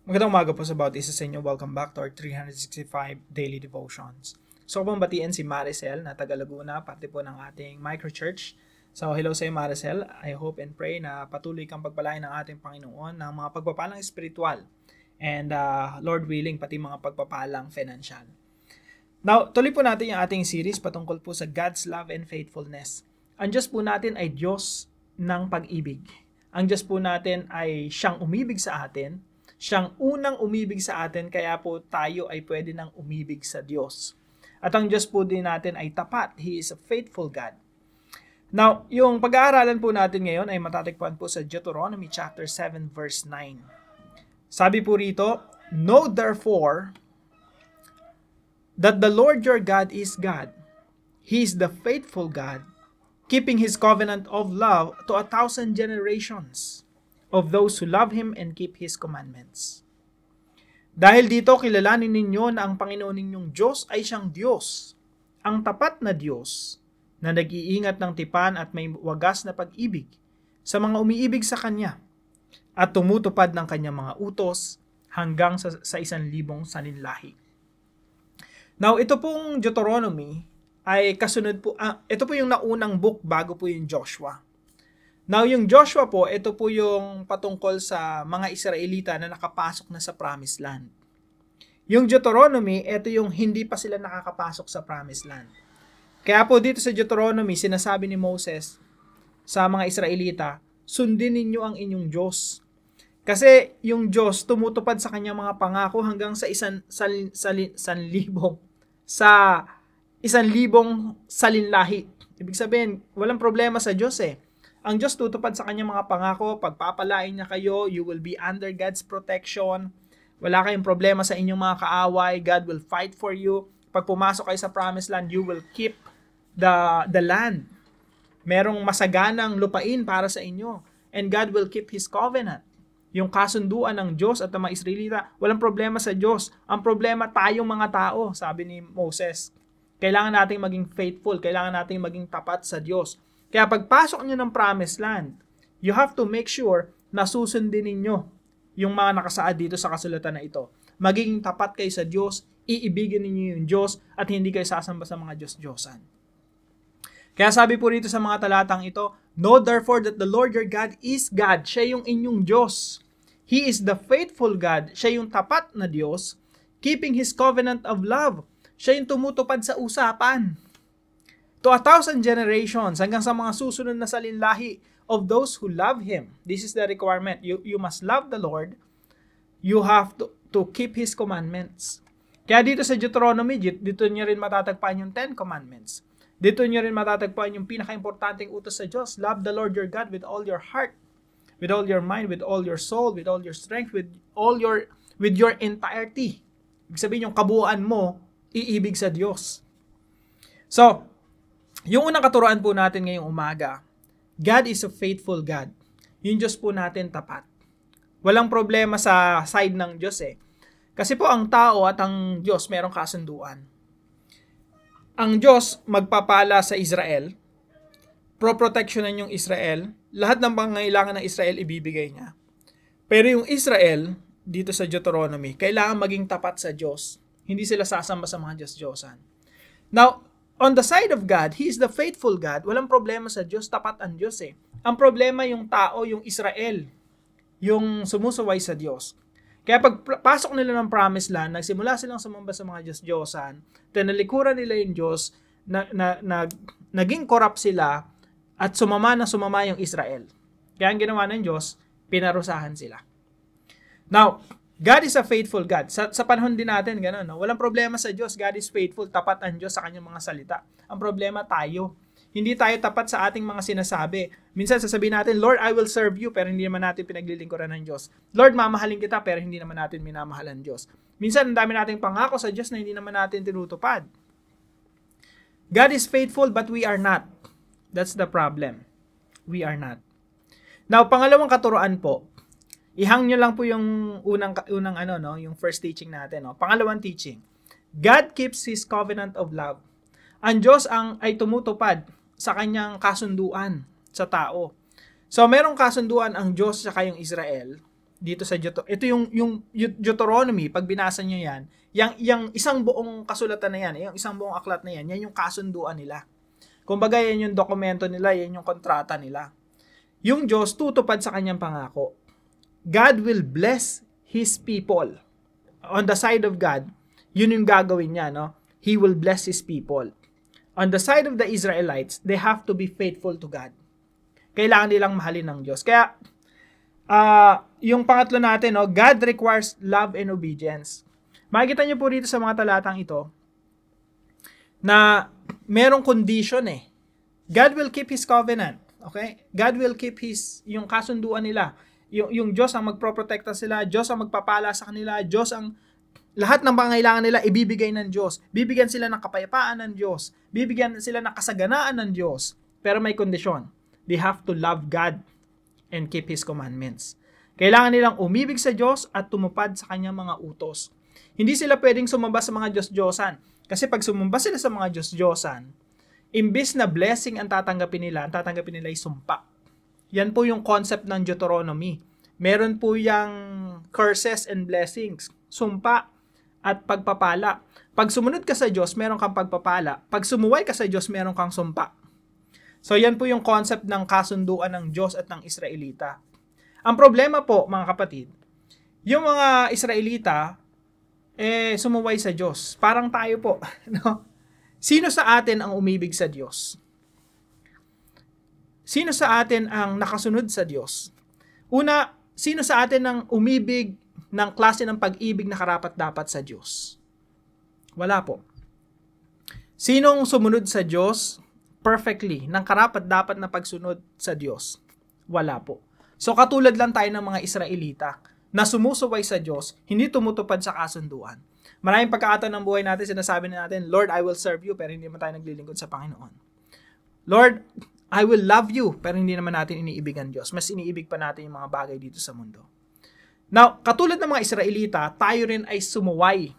Magandang umaga po sa bawat isa sa inyo. Welcome back to our 365 Daily Devotions. So, kung batiin si Maricel na taga Laguna, parte po ng ating microchurch. So, hello sa iyo Maricel. I hope and pray na patuloy kang pagpalain ng ating Panginoon ng mga pagpapalang espiritual and Lord willing, pati mga pagpapalang financial. Now, tuloy po natin yung ating series patungkol po sa God's love and faithfulness. Ang Diyos po natin ay Diyos ng pag-ibig. Ang Diyos po natin ay siyang umibig sa atin. Siyang unang umibig sa atin, kaya po tayo ay pwede nang umibig sa Diyos. At ang Diyos po din natin ay tapat. He is a faithful God. Now, yung pag-aaralan po natin ngayon ay matatagpuan po sa Deuteronomy chapter 7 verse 9. Sabi po rito, "Know therefore that the Lord your God is God. He is the faithful God, keeping His covenant of love to 1,000 generations of those who love Him and keep His commandments." Dahil dito, kilalanin ninyo na ang Panginoon ninyong Diyos ay siyang Diyos, ang tapat na Diyos, na nag-iingat ng tipan at may wagas na pag-ibig sa mga umiibig sa Kanya, at tumutupad ng Kanyang mga utos hanggang sa 1,000 saninlahi. Now, ito pong Deuteronomy ay kasunod po, ito po yung naunang book bago po yung Joshua. Now, yung Joshua po, ito po yung patungkol sa mga Israelita na nakapasok na sa Promised Land. Yung Deuteronomy, ito yung hindi pa sila nakakapasok sa Promised Land. Kaya po dito sa Deuteronomy, sinasabi ni Moses sa mga Israelita, sundin ninyo ang inyong Diyos. Kasi yung Diyos tumutupad sa kanyang mga pangako hanggang sa 1,000 salinlahi. Ibig sabihin, walang problema sa Diyos eh. Ang Diyos tutupad sa kanyang mga pangako, pagpapalain niya kayo, you will be under God's protection. Wala kayong problema sa inyong mga kaaway, God will fight for you. Pag pumasok kayo sa Promised Land, you will keep the land. Merong masaganang lupain para sa inyo. And God will keep His covenant. Yung kasunduan ng Diyos at ng mga Israelita, walang problema sa Diyos. Ang problema tayong mga tao, sabi ni Moses. Kailangan nating maging faithful, kailangan nating maging tapat sa Diyos. Kaya pagpasok nyo ng Promised Land, you have to make sure na susundin ninyo yung mga nakasaad dito sa kasulatan na ito. Magiging tapat kayo sa Diyos, iibigin ninyo yung Diyos, at hindi kayo sasamba sa mga Diyos-Diyosan. Kaya sabi po rito sa mga talatang ito, "Know therefore that the Lord your God is God." Siya yung inyong Diyos. He is the faithful God. Siya yung tapat na Diyos, keeping His covenant of love. Siya yung tumutupad sa usapan. To 1,000 generations, hanggang sa mga susunod na salinlahi of those who love Him. This is the requirement. You must love the Lord. You have to keep His commandments. Kaya dito sa Deuteronomy, dito nyo rin matatagpuan yung 10 commandments. Dito nyo rin matatagpuan yung pinaka-importanting utos sa Diyos. Love the Lord your God with all your heart, with all your mind, with all your soul, with all your strength, with your entirety. Ibig sabihin yung kabuuan mo, iibig sa Diyos. So, yung unang katuruan po natin ngayong umaga, God is a faithful God. Yung Diyos po natin tapat. Walang problema sa side ng Diyos eh. Kasi po ang tao at ang Diyos merong kasunduan. Ang Diyos magpapala sa Israel, pro-protectionan yung Israel, lahat ng pangangailangan ng Israel ibibigay niya. Pero yung Israel, dito sa Deuteronomy, kailangan maging tapat sa Diyos. Hindi sila sasamba sa mga Diyos-Diyosan. Now, on the side of God, He is the faithful God. Walang problema sa Diyos, tapat ang Diyos eh. Ang problema yung tao, yung Israel, yung sumusuway sa Diyos. Kaya pag pasok nila ng Promised Land, nagsimula silang sumamba sa mga Diyos-Diyosan, tinalikuran nila yung Diyos, naging corrupt sila, at sumama yung Israel. Kaya ang ginawa ng Diyos, pinarusahan sila. Now, God is a faithful God. Sa panahon din natin, gano'n, no? Walang problema sa Diyos. God is faithful. Tapat ang Diyos sa kanyang mga salita. Ang problema tayo. Hindi tayo tapat sa ating mga sinasabi. Minsan sasabihin natin, "Lord, I will serve you," pero hindi naman natin pinaglilingkuran ng Diyos. "Lord, mamahalin kita," pero hindi naman natin minamahalan ng Diyos. Minsan, ang dami nating pangako sa Diyos na hindi naman natin tinutupad. God is faithful, but we are not. That's the problem. We are not. Now, pangalawang katuruan po, ihang nyo lang po yung unang yung first teaching natin, no? Pangalawang teaching. God keeps His covenant of love. Ang Diyos ay tumutupad sa kanyang kasunduan sa tao. So, merong kasunduan ang Diyos sa kayong Israel dito sa ito yung Deuteronomy, pag binasa niyo yan, yung isang buong kasulatan na yan, yung isang buong aklat na yan yung kasunduan nila. Kumbaga yan yung dokumento nila, yan yung kontrata nila. Yung Diyos tutupad sa kanyang pangako. God will bless His people. On the side of God, yun yung gagawin niya, no? He will bless His people. On the side of the Israelites, they have to be faithful to God. Kailangan nilang mahalin ng Diyos. Kaya, yung pangatlo natin, no, God requires love and obedience. Makikita niyo po dito sa mga talatang ito, na merong condition eh. God will keep His covenant. Okay? God will keep yung kasunduan nila. Yung Diyos ang magproprotekta sila, Diyos ang magpapala sa kanila, Diyos ang lahat ng pangailangan nila ibibigay ng Diyos. Bibigyan sila ng kapayapaan ng Diyos. Bibigyan sila ng kasaganaan ng Diyos. Pero may kondisyon. They have to love God and keep His commandments. Kailangan nilang umibig sa Diyos at tumupad sa Kanyang mga utos. Hindi sila pwedeng sumamba sa mga Diyos-Diyosan. Kasi pag sumamba sila sa mga Diyos-Diyosan, imbis na blessing ang tatanggapin nila ay sumpa. Yan po yung concept ng Deuteronomy. Meron po yung curses and blessings. Sumpa at pagpapala. Pag sumunod ka sa Diyos, meron kang pagpapala. Pag sumuway ka sa Diyos, meron kang sumpa. So yan po yung concept ng kasunduan ng Diyos at ng Israelita. Ang problema po, mga kapatid, yung mga Israelita, sumuway sa Diyos. Parang tayo po. No? Sino sa atin ang umibig sa Diyos? Sino sa atin ang nakasunod sa Diyos? Una, sino sa atin ang umibig ng klase ng pag-ibig na karapat-dapat sa Diyos? Wala po. Sinong sumunod sa Diyos perfectly, ng karapat-dapat na pagsunod sa Diyos? Wala po. So katulad lang tayo ng mga Israelita na sumusuway sa Diyos, hindi tumutupad sa kasunduan. Maraming pagkakataon ng buhay natin, sinasabi na natin, Lord, I will serve you, pero hindi naman tayo naglilingkod sa Panginoon. Lord, I will love you, pero hindi naman natin iniibig ang Diyos. Mas iniibig pa natin yung mga bagay dito sa mundo. Now, katulad ng mga Israelita, tayo rin ay sumuway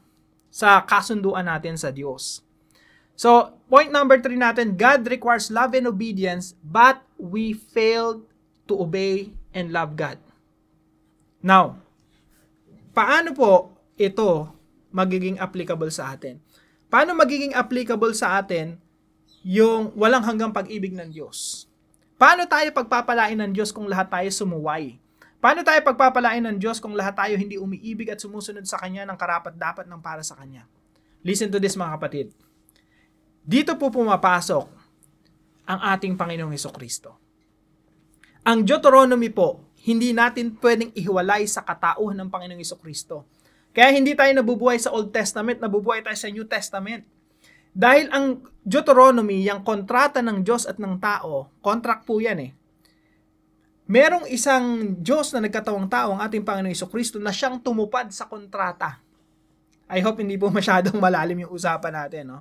sa kasunduan natin sa Diyos. So, point number 3 natin, God requires love and obedience, but we failed to obey and love God. Now, paano po ito magiging applicable sa atin? Paano magiging applicable sa atin yung walang hanggang pag-ibig ng Diyos? Paano tayo pagpapalain ng Diyos kung lahat tayo sumuway? Paano tayo pagpapalain ng Diyos kung lahat tayo hindi umiibig at sumusunod sa Kanya ng karapat-dapat ng para sa Kanya? Listen to this, mga kapatid. Dito po pumapasok ang ating Panginoong Hesukristo. Ang Deuteronomy po, hindi natin pwedeng ihiwalay sa katauhan ng Panginoong Hesukristo. Kaya hindi tayo nabubuhay sa Old Testament, nabubuhay tayo sa New Testament. Dahil ang Deuteronomy, yung kontrata ng Diyos at ng tao, contract po yan eh. Merong isang Diyos na nagkatawang tao, ang ating Panginoong Hesukristo, na siyang tumupad sa kontrata. I hope hindi po masyadong malalim yung usapan natin, no?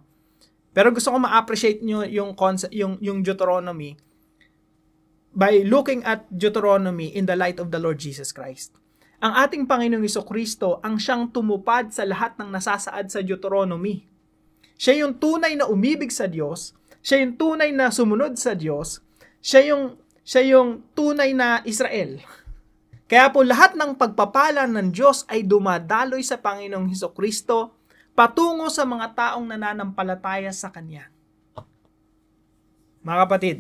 Pero gusto ko ma-appreciate nyo yung Deuteronomy by looking at Deuteronomy in the light of the Lord Jesus Christ. Ang ating Panginoong Hesukristo ang siyang tumupad sa lahat ng nasasaad sa Deuteronomy. Siya yung tunay na umibig sa Diyos, siya yung tunay na sumunod sa Diyos, siya yung tunay na Israel. Kaya po lahat ng pagpapala ng Diyos ay dumadaloy sa Panginoong Hesukristo patungo sa mga taong nananampalataya sa Kanya. Mga kapatid,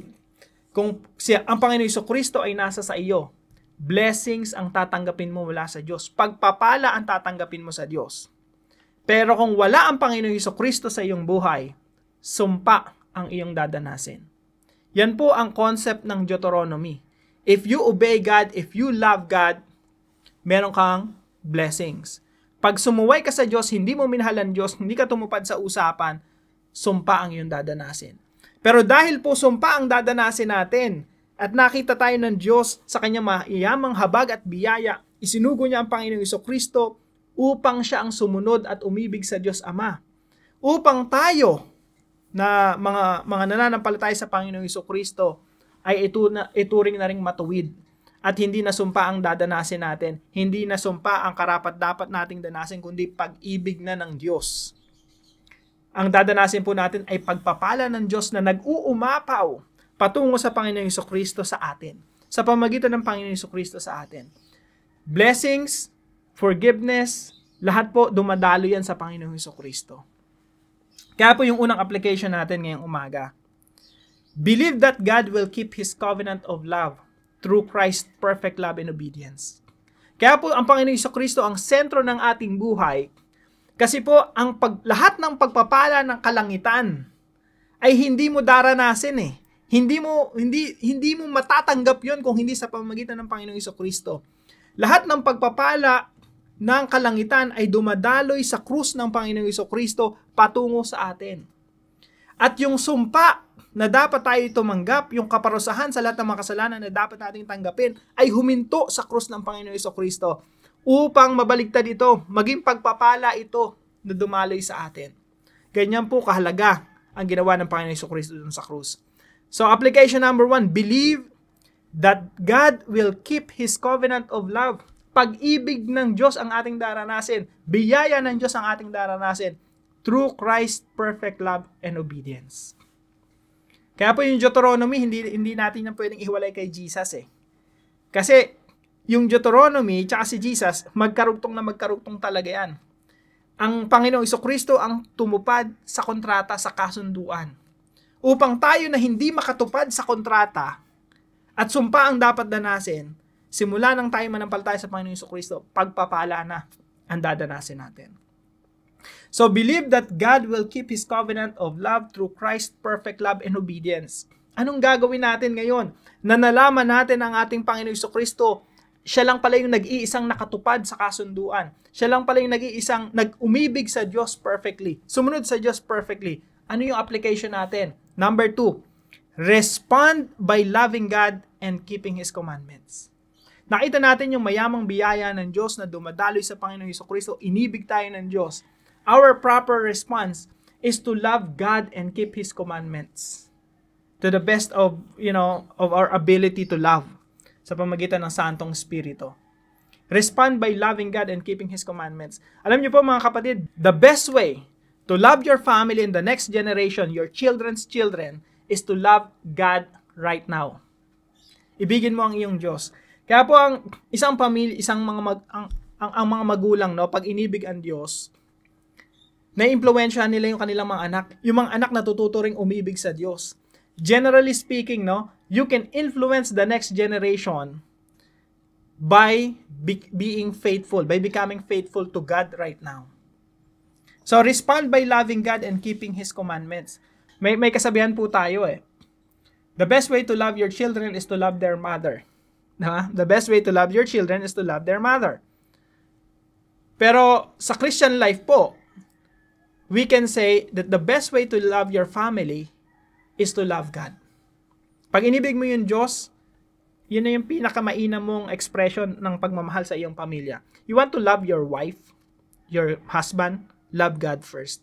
kung ang Panginoong Hesukristo ay nasa sa iyo, blessings ang tatanggapin mo mula sa Diyos. Pagpapala ang tatanggapin mo sa Diyos. Pero kung wala ang Panginoong Hesukristo sa iyong buhay, sumpa ang iyong dadanasin. Yan po ang concept ng Deuteronomy. If you obey God, if you love God, meron kang blessings. Pag sumuway ka sa Diyos, hindi mo minahal ang Diyos, hindi ka tumupad sa usapan, sumpa ang iyong dadanasin. Pero dahil po sumpa ang dadanasin natin, at nakita tayo ng Diyos sa kanyang maiyamang habag at biyaya, isinugo niya ang Panginoong Hesukristo upang siya ang sumunod at umibig sa Diyos Ama. Upang tayo na mga nananampalataya sa Panginoong Hesukristo ay ituring na ring matuwid. At hindi nasumpa ang dadanasin natin. Hindi nasumpa ang karapat-dapat nating danasin, kundi pag-ibig na ng Diyos. Ang dadanasin po natin ay pagpapala ng Diyos na nag-uumapaw patungo sa Panginoong Hesukristo sa atin. Sa pamagitan ng Panginoong Hesukristo sa atin. Blessings, forgiveness, lahat po dumadalo yan sa Panginoong Hesukristo. Kaya po yung unang application natin ngayong umaga. Believe that God will keep His covenant of love through Christ's perfect love and obedience. Kaya po ang Panginoong Hesukristo ang sentro ng ating buhay kasi po ang lahat ng pagpapala ng kalangitan ay hindi mo daranasin eh. Hindi mo matatanggap 'yon kung hindi sa pamamagitan ng Panginoong Hesukristo. Lahat ng pagpapala ng kalangitan ay dumadaloy sa krus ng Panginoong Hesukristo patungo sa atin. At yung sumpa na dapat tayo tumanggap, yung kaparusahan sa lahat ng mga kasalanan na dapat nating tanggapin, ay huminto sa krus ng Panginoong Hesukristo upang mabaligtad ito, maging pagpapala ito na dumaloy sa atin. Ganyan po kahalaga ang ginawa ng Panginoong Hesukristo dun sa krus. So, application number 1, believe that God will keep His covenant of love. Pag-ibig ng Diyos ang ating daranasin. Biyaya ng Diyos ang ating daranasin through Christ's perfect love and obedience. Kaya po yung Deuteronomy, hindi natin yan pwedeng ihiwalay kay Jesus eh. Kasi yung Deuteronomy tsaka si Jesus, magkarugtong talaga yan. Ang Panginoong Hesukristo ang tumupad sa kontrata sa kasunduan. Upang tayo na hindi makatupad sa kontrata at sumpa ang dapat danasin, simula nang tayo manampalataya sa Panginoong Hesukristo, pagpapala na ang dadanasin natin. So, believe that God will keep His covenant of love through Christ's perfect love and obedience. Anong gagawin natin ngayon? Na nalaman natin ang ating Panginoong Hesukristo, siya lang pala yung nag-iisang nakatupad sa kasunduan. Siya lang pala yung nag-iisang nag-umibig sa Diyos perfectly. Sumunod sa Diyos perfectly. Ano yung application natin? Number 2, respond by loving God and keeping His commandments. Nakita natin yung mayamang biyaya ng Diyos na dumadaloy sa Panginoong Hesukristo. Inibig tayo ng Diyos. Our proper response is to love God and keep His commandments to the best of our ability to love sa pamamagitan ng Santong Espiritu. Respond by loving God and keeping His commandments. Alam niyo po mga kapatid, the best way to love your family and the next generation, your children's children, is to love God right now. Ibigin mo ang iyong Diyos. Kaya po ang isang pamilya, ang mga magulang, no, pag inibig ang Diyos, na-impluwensyahan nila yung kanilang mga anak. Yung mga anak natututo ring umibig sa Diyos. Generally speaking, no, you can influence the next generation by being faithful, by becoming faithful to God right now. So, respond by loving God and keeping His commandments. May kasabihan po tayo eh. The best way to love your children is to love their mother. The best way to love your children is to love their mother. Pero sa Christian life po, we can say that the best way to love your family is to love God. Pag inibig mo yung Diyos, yun na yung pinakamainam mong expression ng pagmamahal sa iyong pamilya. You want to love your wife, your husband, love God first.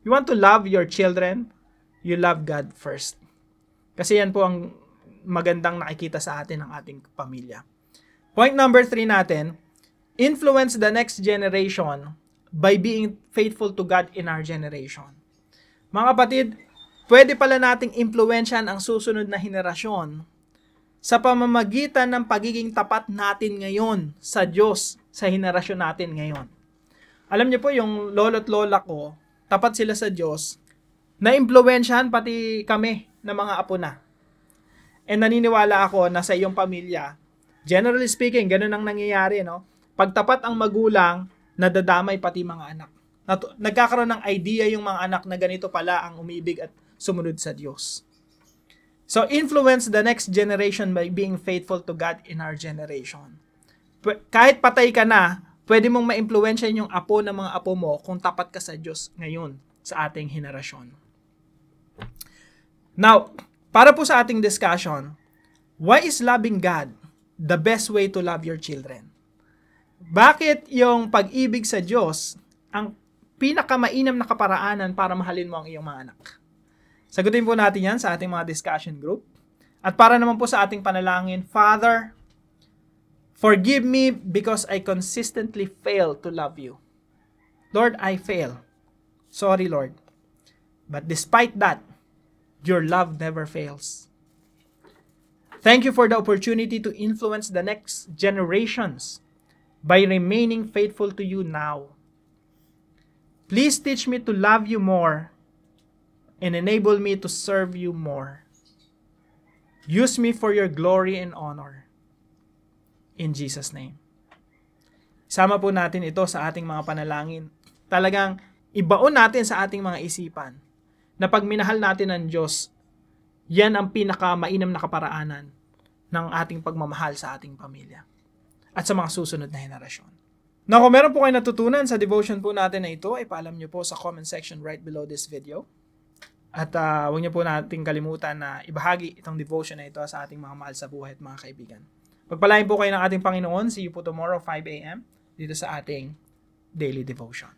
You want to love your children, you love God first. Kasi yan po ang magandang nakikita sa atin ng ating pamilya. Point number 3 natin, influence the next generation by being faithful to God in our generation. Mga kapatid, pwede pala nating impluwensyahan ang susunod na henerasyon sa pamamagitan ng pagiging tapat natin ngayon sa Diyos sa henerasyon natin ngayon. Alam niyo po, yung lolo't lola ko, tapat sila sa Diyos, na-impluwensyahan pati kami na mga apo na. And naniniwala ako na sa iyong pamilya, generally speaking, ganun ang nangyayari, no? Pagtapat ang magulang, nadadamay pati mga anak. Nagkakaroon ng idea yung mga anak na ganito pala ang umibig at sumunod sa Diyos. So, influence the next generation by being faithful to God in our generation. Kahit patay ka na, pwede mong ma-impluwensya yung apo ng mga apo mo kung tapat ka sa Diyos ngayon sa ating henerasyon. Now, para po sa ating discussion, why is loving God the best way to love your children? Bakit yung pag-ibig sa Diyos ang pinakamainam na kaparaanan para mahalin mo ang iyong mga anak? Sagutin po natin yan sa ating mga discussion group. At para naman po sa ating panalangin, Father, forgive me because I consistently fail to love you. Lord, I fail. Sorry, Lord. But despite that, your love never fails. Thank you for the opportunity to influence the next generations by remaining faithful to you now. Please teach me to love you more and enable me to serve you more. Use me for your glory and honor. In Jesus' name. Sama po natin ito sa ating mga panalangin. Talagang ibaon natin sa ating mga isipan na pag minahal natin ang Diyos, yan ang pinakamainam na kaparaanan ng ating pagmamahal sa ating pamilya at sa mga susunod na henerasyon. Now, kung meron po kayo natutunan sa devotion po natin na ito, ipaalam nyo po sa comment section right below this video. At huwag niyo po nating kalimutan na ibahagi itong devotion na ito sa ating mga mahal sa buhay at mga kaibigan. Pagpalain po kayo ng ating Panginoon. See you po tomorrow 5 a.m. dito sa ating daily devotion.